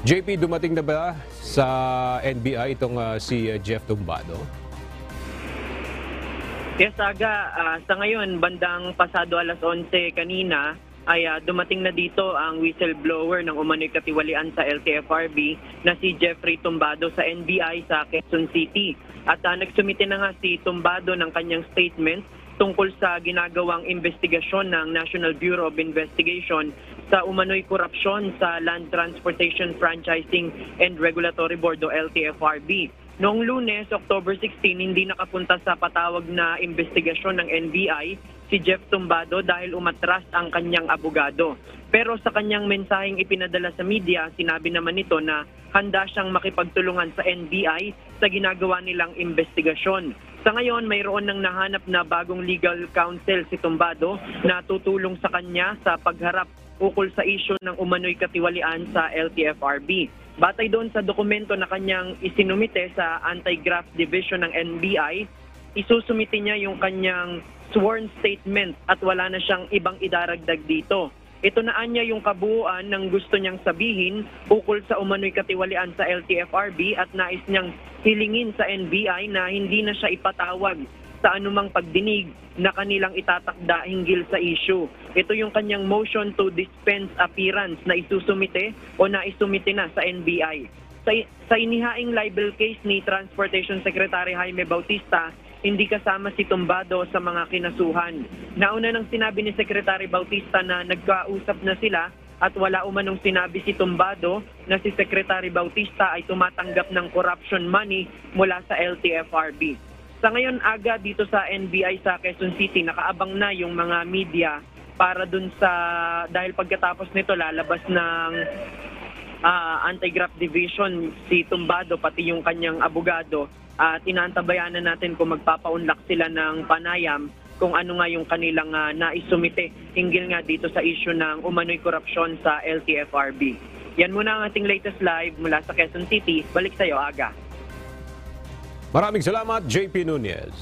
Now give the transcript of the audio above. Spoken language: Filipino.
JP, dumating na ba sa NBI itong si Jeff Tumbado? Yes, Aga. Sa ngayon, bandang pasado alas 11 kanina, ay dumating na dito ang whistleblower ng umano'y katiwalian sa LTFRB na si Jeffrey Tumbado sa NBI sa Quezon City. At nagsumite na nga si Tumbado ng kanyang statement tungkol sa ginagawang investigasyon ng National Bureau of Investigation sa umano'y korupsyon sa Land Transportation Franchising and Regulatory Board o LTFRB. Noong Lunes, October 16, hindi nakapunta sa patawag na investigasyon ng NBI si Jeff Tumbado dahil umatras ang kanyang abogado. Pero sa kanyang mensaheng ipinadala sa media, sinabi naman nito na handa siyang makipagtulungan sa NBI sa ginagawa nilang investigasyon. Sa ngayon, mayroon nang nahanap na bagong legal counsel si Tumbado na tutulong sa kanya sa pagharap ukol sa isyu ng umano'y katiwalian sa LTFRB. Batay doon sa dokumento na kanyang isinumite sa Anti-Graft Division ng NBI, isusumite niya yung kanyang sworn statement at wala na siyang ibang idaragdag dito. Ito na niya yung kabuuan ng gusto niyang sabihin ukol sa umano'y katiwalian sa LTFRB at nais niyang hilingin sa NBI na hindi na siya ipatawag sa anumang pagdinig na kanilang itatakda hinggil sa issue. Ito yung kanyang motion to dispense appearance na isusumite o na isumite na sa NBI. Sa inihaing libel case ni Transportation Secretary Jaime Bautista, hindi kasama si Tumbado sa mga kinasuhan. Nauna nang sinabi ni Secretary Bautista na nagkausap na sila at wala umanong sinabi si Tumbado na si Secretary Bautista ay tumatanggap ng corruption money mula sa LTFRB. Sa ngayon, Aga, dito sa NBI sa Quezon City, nakaabang na yung mga media para dun sa, dahil pagkatapos nito lalabas ng Anti-Graft Division si Tumbado pati yung kanyang abogado at inaantabayan na natin kung magpapaunlak sila ng panayam kung ano nga yung kanilang naisumite hinggil nga dito sa issue ng umano'y korupsyon sa LTFRB. Yan muna ang ating latest live mula sa Quezon City. Balik sa'yo, Aga. Maraming salamat, JP Nunez.